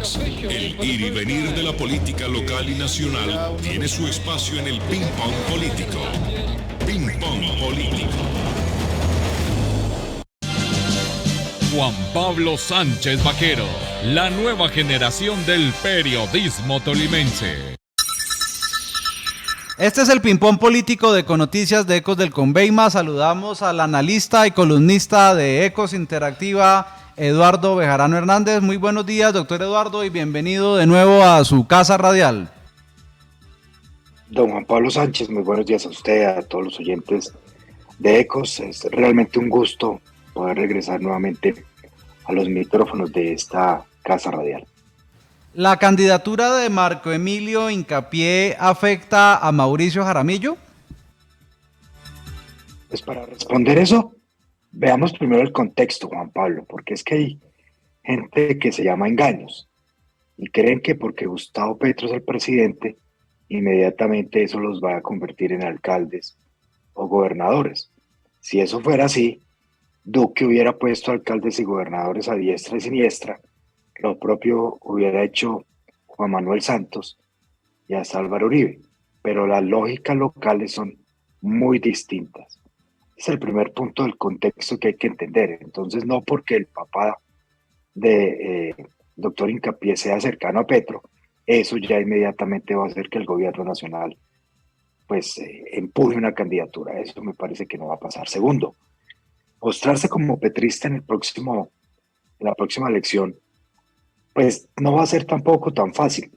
Deportes. El ir y venir de la política local y nacional tiene su espacio en el Ping Pong Político. Ping Pong Político. Juan Pablo Sánchez Vaquero, la nueva generación del periodismo tolimense. Este es el Ping-Pong Político de Econoticias de Ecos del Conveima. Saludamos al analista y columnista de Ecos Interactiva, Eduardo Bejarano Hernández. Muy buenos días, doctor Eduardo, y bienvenido de nuevo a su casa radial. Don Juan Pablo Sánchez, muy buenos días a usted, a todos los oyentes de Ecos. Es realmente un gusto poder regresar nuevamente a los micrófonos de esta casa radial. ¿La candidatura de Marco Emilio Hincapié afecta a Mauricio Jaramillo? Pues para responder eso, veamos primero el contexto, Juan Pablo, porque es que hay gente que se llama engaños y creen que porque Gustavo Petro es el presidente, inmediatamente eso los va a convertir en alcaldes o gobernadores. Si eso fuera así, Duque hubiera puesto alcaldes y gobernadores a diestra y siniestra. Lo propio hubiera hecho Juan Manuel Santos y hasta Álvaro Uribe, pero las lógicas locales son muy distintas. Es el primer punto del contexto que hay que entender. Entonces, no porque el papá de doctor Hincapié sea cercano a Petro, eso ya inmediatamente va a hacer que el gobierno nacional pues empuje una candidatura. Eso me parece que no va a pasar. Segundo, mostrarse como petrista en la próxima elección pues no va a ser tampoco tan fácil.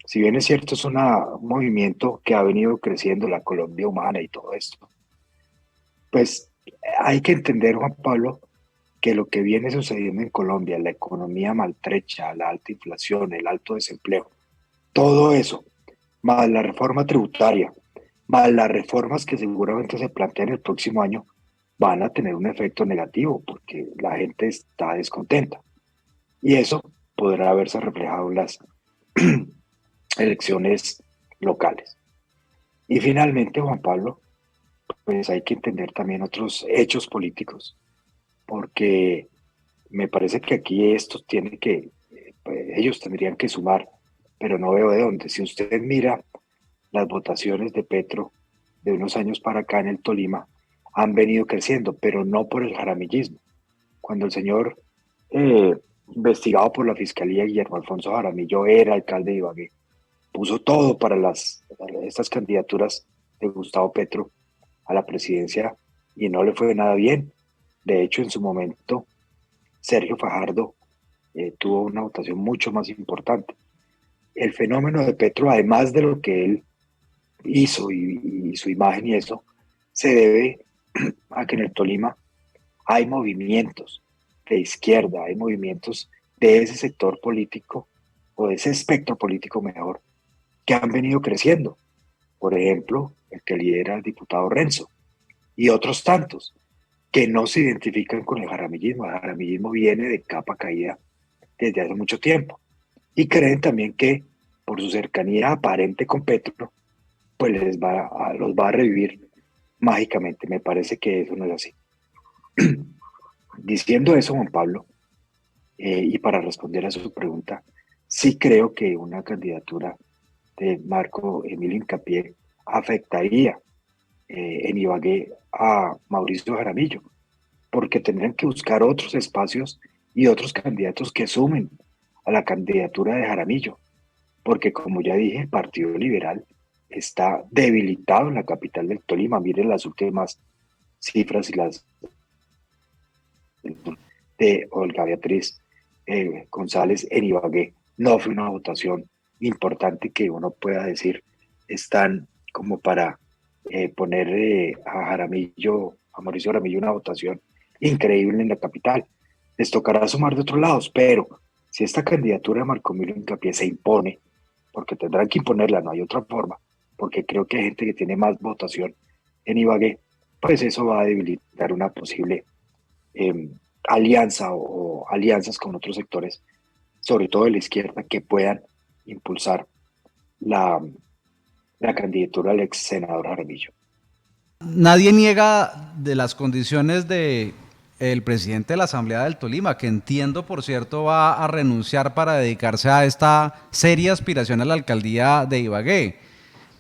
Si bien es cierto, es un movimiento que ha venido creciendo, la Colombia humana y todo esto, pues hay que entender, Juan Pablo, que lo que viene sucediendo en Colombia, la economía maltrecha, la alta inflación, el alto desempleo, todo eso, más la reforma tributaria, más las reformas que seguramente se plantean el próximo año, van a tener un efecto negativo porque la gente está descontenta. Y eso podrá verse reflejado en las elecciones locales. Y finalmente, Juan Pablo, pues hay que entender también otros hechos políticos, porque me parece que aquí estos tienen que, pues, ellos tendrían que sumar, pero no veo de dónde. Si usted mira las votaciones de Petro de unos años para acá en el Tolima, han venido creciendo, pero no por el jaramillismo. Cuando el señor investigado por la Fiscalía, Guillermo Alfonso Jaramillo, era alcalde de Ibagué, puso todo para estas candidaturas de Gustavo Petro a la presidencia y no le fue nada bien. De hecho, en su momento, Sergio Fajardo tuvo una votación mucho más importante. El fenómeno de Petro, además de lo que él hizo y su imagen y eso, se debe a que en el Tolima hay movimientos de izquierda, hay movimientos de ese sector político o de ese espectro político mejor que han venido creciendo. Por ejemplo, el que lidera el diputado Renzo y otros tantos que no se identifican con el jaramillismo. El jaramillismo viene de capa caída desde hace mucho tiempo y creen también que por su cercanía aparente con Petro, pues los va a revivir mágicamente. Me parece que eso no es así. Diciendo eso, Juan Pablo, y para responder a su pregunta, sí creo que una candidatura de Marco Emilio Hincapié afectaría en Ibagué a Mauricio Jaramillo, porque tendrían que buscar otros espacios y otros candidatos que sumen a la candidatura de Jaramillo, porque como ya dije, el Partido Liberal está debilitado en la capital del Tolima. Miren las últimas cifras y las de Olga Beatriz González en Ibagué. No fue una votación importante que uno pueda decir están como para poner a Jaramillo, a Mauricio Jaramillo, una votación increíble en la capital. Les tocará sumar de otros lados, pero si esta candidatura de Marco Emilio Hincapié se impone, porque tendrán que imponerla, no hay otra forma, porque creo que hay gente que tiene más votación en Ibagué, pues eso va a debilitar una posible alianza o alianzas con otros sectores, sobre todo de la izquierda, que puedan impulsar la candidatura del ex senador Jaramillo. Nadie niega de las condiciones de el presidente de la Asamblea del Tolima, que entiendo, por cierto, va a renunciar para dedicarse a esta seria aspiración a la alcaldía de Ibagué.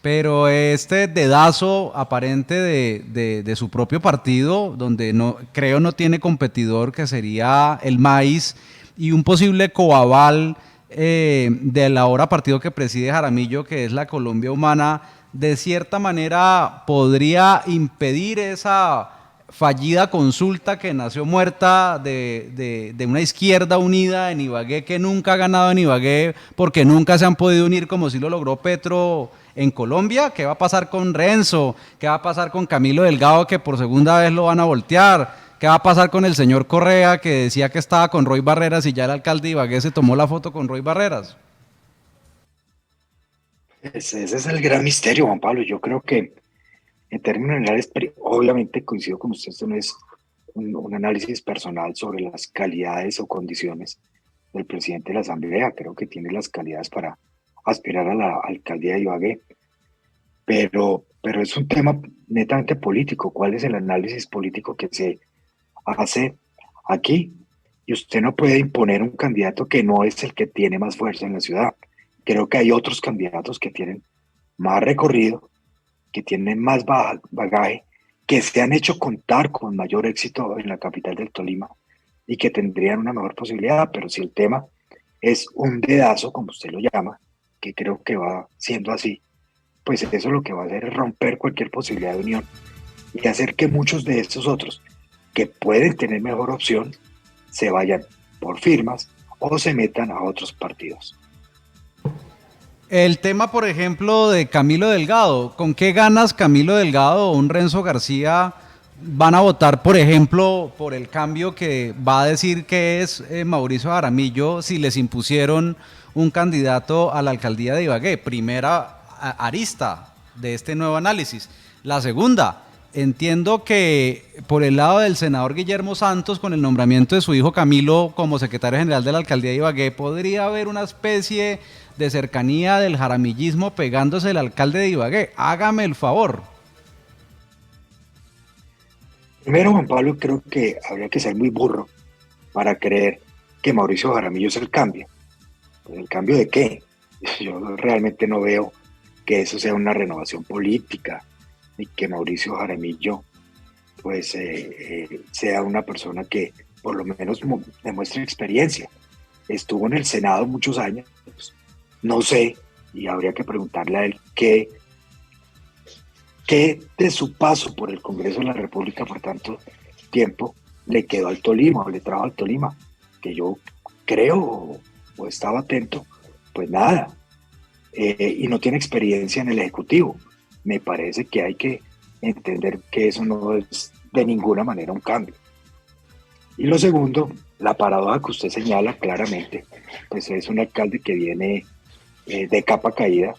Pero este dedazo aparente de su propio partido, donde creo no tiene competidor, que sería el MAIS, y un posible coaval del ahora partido que preside Jaramillo, que es la Colombia Humana, de cierta manera podría impedir esa fallida consulta que nació muerta de una izquierda unida en Ibagué, que nunca ha ganado en Ibagué porque nunca se han podido unir como sí lo logró Petro en Colombia. ¿Qué va a pasar con Renzo? ¿Qué va a pasar con Camilo Delgado, que por segunda vez lo van a voltear? ¿Qué va a pasar con el señor Correa, que decía que estaba con Roy Barreras y ya el alcalde de Ibagué se tomó la foto con Roy Barreras? Ese es el gran misterio, Juan Pablo. Yo creo que en términos generales, obviamente coincido con usted, esto no es un análisis personal sobre las calidades o condiciones del presidente de la Asamblea. Creo que tiene las calidades para aspirar a la alcaldía de Ibagué, pero es un tema netamente político. ¿Cuál es el análisis político que se hace aquí? Y usted no puede imponer un candidato que no es el que tiene más fuerza en la ciudad. Creo que hay otros candidatos que tienen más recorrido, que tienen más bagaje, que se han hecho contar con mayor éxito en la capital del Tolima y que tendrían una mejor posibilidad. Pero si el tema es un dedazo, como usted lo llama, que creo que va siendo así, pues eso lo que va a hacer es romper cualquier posibilidad de unión y hacer que muchos de estos otros que pueden tener mejor opción se vayan por firmas o se metan a otros partidos. El tema, por ejemplo, de Camilo Delgado, ¿con qué ganas Camilo Delgado o un Renzo García van a votar, por ejemplo, por el cambio que va a decir que es Mauricio Jaramillo, si les impusieron un candidato a la alcaldía de Ibagué? Primera arista de este nuevo análisis. La segunda, entiendo que por el lado del senador Guillermo Santos, con el nombramiento de su hijo Camilo como secretario general de la alcaldía de Ibagué, podría haber una especie de cercanía del jaramillismo pegándose el alcalde de Ibagué. Hágame el favor. Primero, Juan Pablo, creo que habría que ser muy burro para creer que Mauricio Jaramillo es el cambio. ¿Pues el cambio de qué? Yo realmente no veo que eso sea una renovación política, ni que Mauricio Jaramillo pues sea una persona que por lo menos demuestre experiencia. Estuvo en el Senado muchos años, no sé, y habría que preguntarle a él qué de su paso por el Congreso de la República por tanto tiempo le quedó al Tolima o le trajo al Tolima, que yo creo o estaba atento, pues nada, y no tiene experiencia en el Ejecutivo. Me parece que hay que entender que eso no es de ninguna manera un cambio. Y lo segundo, la paradoja que usted señala claramente, pues es un alcalde que viene de capa caída,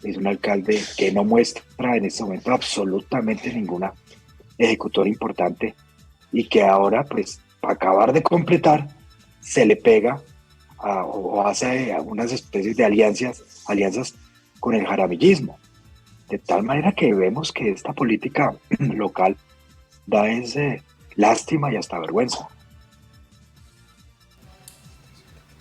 es un alcalde que no muestra en este momento absolutamente ninguna ejecutora importante y que ahora, pues, para acabar de completar, se le pega o hace algunas especies de alianzas con el jaramillismo. De tal manera que vemos que esta política local da lástima y hasta vergüenza.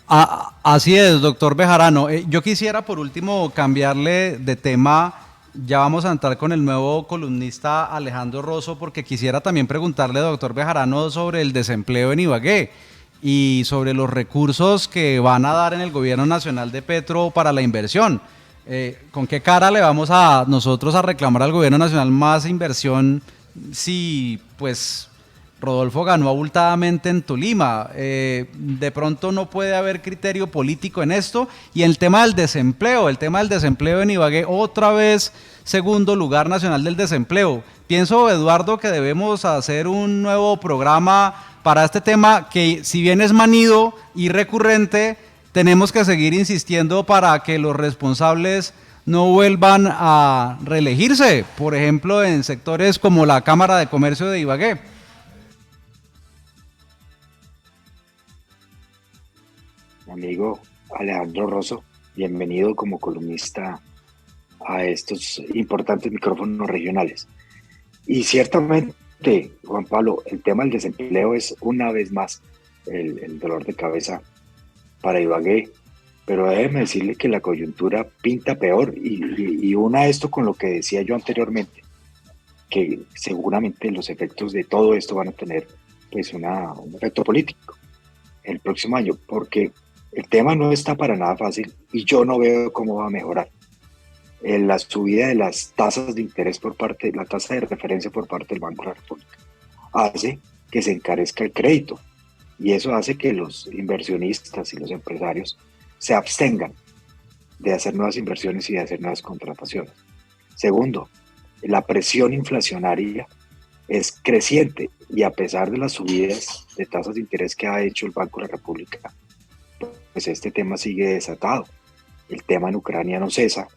Así es, doctor Bejarano. Yo quisiera por último cambiarle de tema. Ya vamos a entrar con el nuevo columnista Alejandro Rosso, porque quisiera también preguntarle, doctor Bejarano, sobre el desempleo en Ibagué y sobre los recursos que van a dar en el gobierno nacional de Petro para la inversión. ¿Con qué cara le vamos a nosotros a reclamar al gobierno nacional más inversión si pues Rodolfo ganó abultadamente en Tolima? De pronto no puede haber criterio político en esto. Y el tema del desempleo en Ibagué, otra vez segundo lugar nacional del desempleo. Pienso, Eduardo, que debemos hacer un nuevo programa para este tema, que si bien es manido y recurrente, tenemos que seguir insistiendo para que los responsables no vuelvan a reelegirse, por ejemplo, en sectores como la Cámara de Comercio de Ibagué. Amigo Alejandro Rosso, bienvenido como columnista a estos importantes micrófonos regionales. Y ciertamente Juan Pablo, el tema del desempleo es una vez más el dolor de cabeza para Ibagué, pero déjeme decirle que la coyuntura pinta peor y una esto con lo que decía yo anteriormente, que seguramente los efectos de todo esto van a tener pues un efecto político el próximo año, porque el tema no está para nada fácil y yo no veo cómo va a mejorar. La subida de las tasas de interés la tasa de referencia por parte del Banco de la República, hace que se encarezca el crédito y eso hace que los inversionistas y los empresarios se abstengan de hacer nuevas inversiones y de hacer nuevas contrataciones. Segundo, la presión inflacionaria es creciente y a pesar de las subidas de tasas de interés que ha hecho el Banco de la República, pues este tema sigue desatado. El tema en Ucrania no cesa.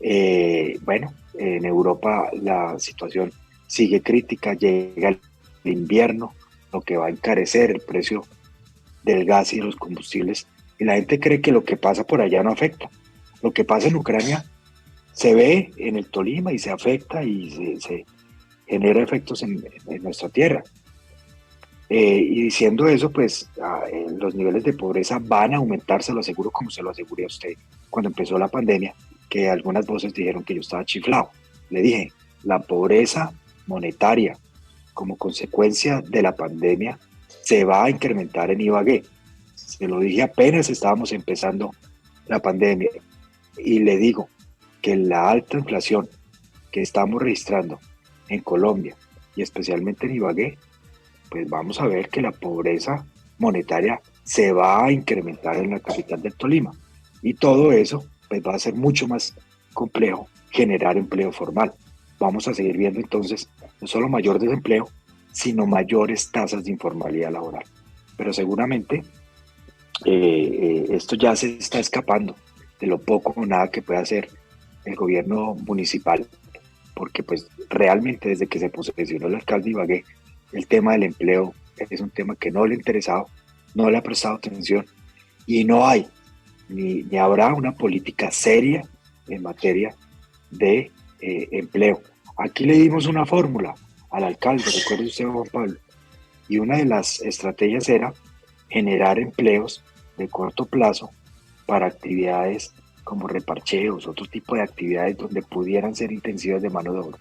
En Europa la situación sigue crítica, llega el invierno, lo que va a encarecer el precio del gas y de los combustibles, y la gente cree que lo que pasa por allá no afecta. Lo que pasa en Ucrania se ve en el Tolima y se afecta y se genera efectos en nuestra tierra. Y diciendo eso, pues los niveles de pobreza van a aumentar, se lo aseguro, como se lo aseguré a usted cuando empezó la pandemia, que algunas voces dijeron que yo estaba chiflado. Le dije, la pobreza monetaria como consecuencia de la pandemia se va a incrementar en Ibagué. Se lo dije apenas estábamos empezando la pandemia. Y le digo que la alta inflación que estamos registrando en Colombia y especialmente en Ibagué, pues vamos a ver que la pobreza monetaria se va a incrementar en la capital del Tolima. Y todo eso pues va a ser mucho más complejo generar empleo formal. Vamos a seguir viendo entonces no solo mayor desempleo, sino mayores tasas de informalidad laboral. Pero seguramente esto ya se está escapando de lo poco o nada que puede hacer el gobierno municipal, porque pues realmente desde que se posesionó el alcalde de Ibagué, el tema del empleo es un tema que no le ha interesado, no le ha prestado atención y no hay ni habrá una política seria en materia de empleo. Aquí le dimos una fórmula al alcalde, recuerde usted, Juan Pablo, y una de las estrategias era generar empleos de corto plazo para actividades como reparcheos, otro tipo de actividades donde pudieran ser intensivas de mano de obra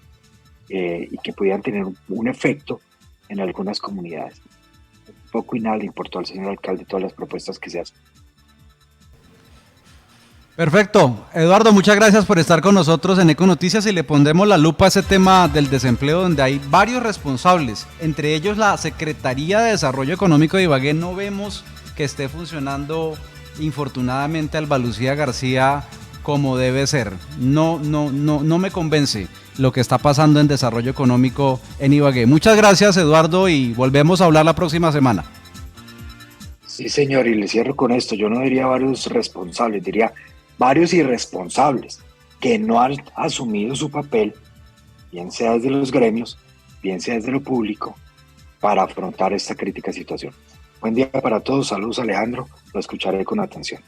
y que pudieran tener un efecto en algunas comunidades. Poco y nada le importó al señor alcalde todas las propuestas que se hacen. Perfecto. Eduardo, muchas gracias por estar con nosotros en Eco Noticias y le pondremos la lupa a ese tema del desempleo donde hay varios responsables, entre ellos la Secretaría de Desarrollo Económico de Ibagué. No vemos que esté funcionando infortunadamente Alba Lucía García como debe ser. No me convence lo que está pasando en desarrollo económico en Ibagué. Muchas gracias, Eduardo, y volvemos a hablar la próxima semana. Sí, señor, y le cierro con esto. Yo no diría varios responsables, diría varios irresponsables que no han asumido su papel, bien sea desde los gremios, bien sea desde lo público, para afrontar esta crítica situación. Buen día para todos, saludos Alejandro, lo escucharé con atención.